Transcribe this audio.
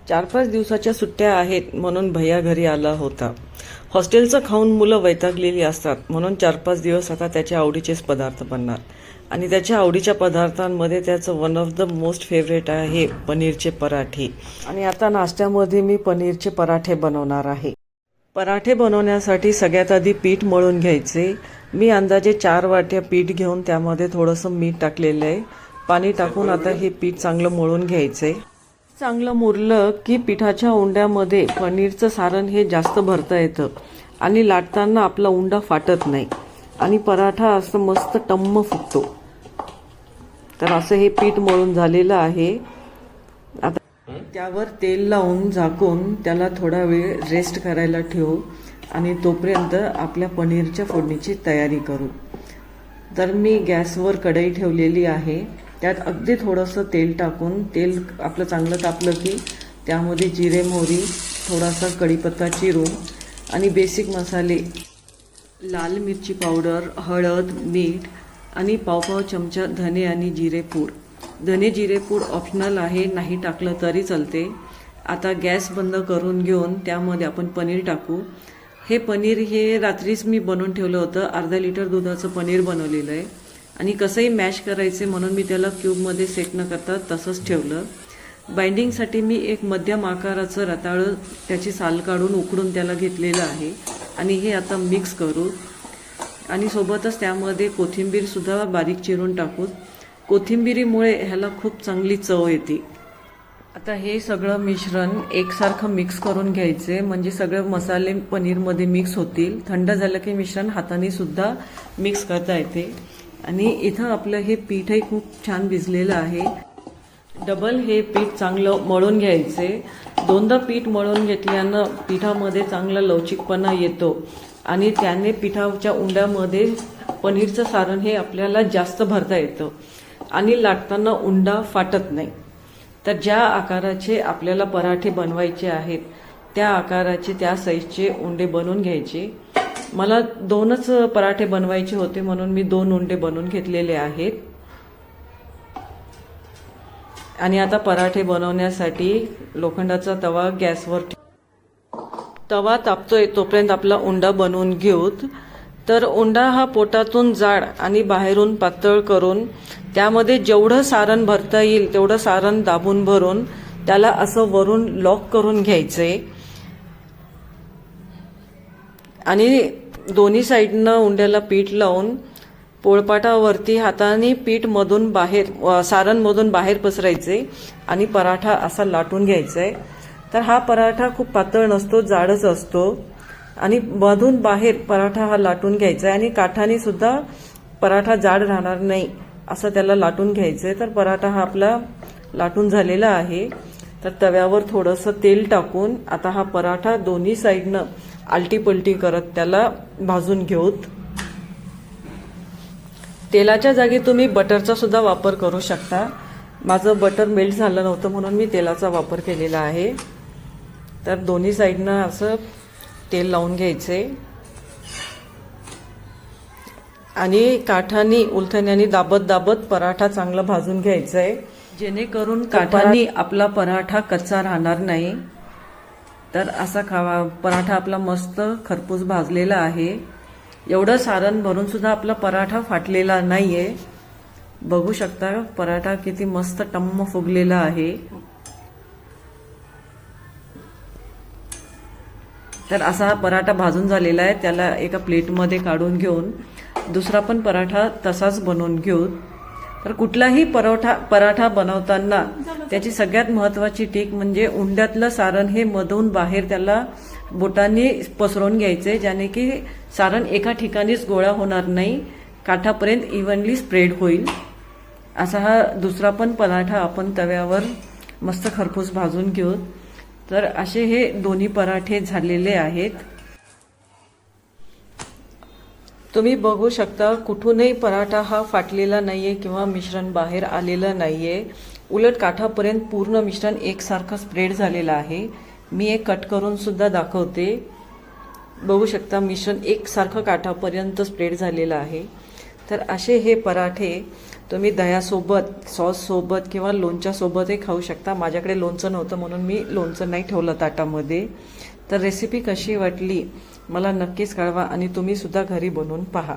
4-5 दिवसाच्या सुट्ट्या आहेत म्हणून भैया घरी आला होता. हॉस्टेलचं खाऊन मुलं वैतागलेली असतात म्हणून 4-5 दिवस आता त्याच्या आवडीचेच पदार्थ बनणार. आणि त्याच्या आवडीच्या पदार्थांमध्ये त्याचं one of the most favourite आहे पनीरचे पराठे. आणि आता नाश्त्यामध्ये मी पनीरचे पराठे बनवणार आहे. पराठे बनवण्यासाठी सगळ्यात आधी पीठ मळून घ्यायचे. मी अंदाजे 4 वाट्या पीठ घेऊन त्यामध्ये थोडंसं मीठ टाकलेलं आहे. पाणी टाकून आता हे पीठ चांगलं मळून घ्यायचं आहे. चांगलं मुरलं की पिठाच्या उंड्यामध्ये पनीरचं सारण हे जास्त भरता येतं आणि लाटताना आपला उंडा फाटत नाही आणि पराठा असं मस्त टम्म फुगतो. तर असं हे पीठ मळून झालेलं आहे. आता त्यावर तेल लावून झाकून त्याला थोडा वेळ रेस्ट करायला ठेवू आणि तोपर्यंत आपल्या पनीरच्या फोडणीची तयारी करू. तर मी गॅसवर कढई ठेवलेली आहे. त्यात अगदी थोडंसं तेल टाकून तेल आपलं चांगलं तापलं की त्यामध्ये जिरे मोहरी, थोडासा कढीपत्ता चिरून आणि बेसिक मसाले लाल मिरची पावडर, हळद, मीठ आणि पाव चमचा धने आणि जिरे पूड. धने जिरे पूड ऑप्शनल आहे, नाही टाकलं तरी चालते. आता गॅस बंद करून घेऊन त्यामध्ये आपण पनीर टाकू. हे पनीर हे रात्रीच मी बनवून ठेवलं होतं. अर्धा लिटर दुधाचं पनीर बनवलेलं आहे आणि कसंही मॅश करायचे म्हणून मी त्याला क्यूबमध्ये सेट न करता तसंच ठेवलं. बाइंडिंगसाठी मी एक मध्यम आकाराचं रताळं त्याची साल काढून उकडून त्याला घेतलेलं आहे आणि हे आता मिक्स करू आणि सोबतच त्यामध्ये कोथिंबीरसुद्धा बारीक चिरून टाकू. कोथिंबीरीमुळे ह्याला खूप चांगली चव येते. आता हे सगळं मिश्रण एकसारखं मिक्स करून घ्यायचे म्हणजे सगळे मसाले पनीरमध्ये मिक्स होतील. थंड झालं की मिश्रण हाताने सुद्धा मिक्स करता येते. आणि इथं आपलं हे पीठही खूप छान भिजलेलं आहे. डबल हे पीठ चांगलं मळून घ्यायचे. दोनदा पीठ मळून घेतल्यानं पिठामध्ये चांगला लवचिकपणा येतो आणि त्याने पिठाच्या उंड्यामध्ये पनीरचं सारण हे आपल्याला जास्त भरता येतं आणि लाटताना उंडा फाटत नाही. तर ज्या आकाराचे आपल्याला पराठे बनवायचे आहेत त्या आकाराचे त्या साईजचे उंडे बनवून घ्यायचे. मला 2च पराठे बनवायचे होते म्हणून मी 2 उंडे बनवून घेतलेले आहेत. आणि आता पराठे बनवण्यासाठी लोखंडाचा तवा गॅसवर तवा तापतोय तोपर्यंत आपला उंडा बनवून घेऊत. तर उंडा हा पोटातून जाड आणि बाहेरून पातळ करून त्यामध्ये जेवढं सारण भरता येईल तेवढं सारण दाबून भरून त्याला असं वरून लॉक करून घ्यायचंय आणि दोन्ही साईडनं उंड्याला पीठ लावून पोळपाटावरती हाताने पीठ मधून बाहेर सारण मधून बाहेर पसरायचे आणि पराठा असा लाटून घ्यायचाय. तर हा पराठा खूप पातळ नसतो, जाडच असतो आणि मधून बाहेर पराठा हा लाटून घ्यायचा आहे आणि काठाने सुद्धा पराठा जाड राहणार नाही असं त्याला लाटून घ्यायचंय. तर पराठा हा आपला लाटून झालेला आहे. तर तव्यावर थोडंसं तेल टाकून आता हा पराठा दोन्ही साईडनं आलटी पलटी करत त्याला भाजून घेऊत. तेलाच्या जागी तुम्ही बटरचा सुद्धा वापर करू शकता. माझं बटर मेल्ट झालं नव्हतं म्हणून मी तेलाचा वापर केलेला आहे. तर दोन्ही साईडनं असं तेल लावून घ्यायचे आणि काठानी उलथण्याने दाबत दाबत पराठा चांगला भाजून घ्यायचा आहे जेणेकरून काठानी आपला पराठा कच्चा राहणार नाही. तर असा पराठा आपला मस्त खरपूस भाजलेला आहे. एवढं सारण भरून सुद्धा आपला पराठा फाटलेला नाहीये. बघू शकता पराठा किती मस्त टम्म फुगलेला आहे. तर असा पराठा भाजून झालेला आहे. त्याला एका प्लेटमध्ये काढून घेऊन दुसरा पण पराठा तसाच बनवून घेऊ. तर कुठलाही पराठा बनवताना त्याची सगळ्यात महत्त्वाची टीक म्हणजे उंड्यातलं सारण हे मधून बाहेर त्याला बोटांनी पसरवून घ्यायचे ज्याने की सारण एका ठिकाणीच गोळा होणार नाही, काठापर्यंत इव्हनली स्प्रेड होईल. असा हा दुसरा पण पराठा आपण तव्यावर मस्त खरपूस भाजून घेऊ. तर असे हे दोन्ही पराठे झालेले आहेत. तुम्ही बघू शकता कुठूनही पराठा हा फाटलेला नाहीये किंवा मिश्रण बाहेर आलेलं नाहीये. उलट काठापर्यंत पूर्ण मिश्रण एकसारखं स्प्रेड झालेलं आहे. मी एक कट करून सुद्धा दाखवते. बघू शकता मिश्रण एकसारखं काठापर्यंत स्प्रेड झालेलं आहे. तर असे हे पराठे तुम्ही दह्यासोबत, सॉससोबत किंवा लोणच्यासोबतही खाऊ शकता. माझ्याकडे लोणचं नव्हतं म्हणून मी लोणचं नाही ठेवलं ताटामध्ये. तर रेसिपी कशी वाटली मला नक्कीच कळवा आणि तुम्ही सुद्धा घरी बनवून पहा.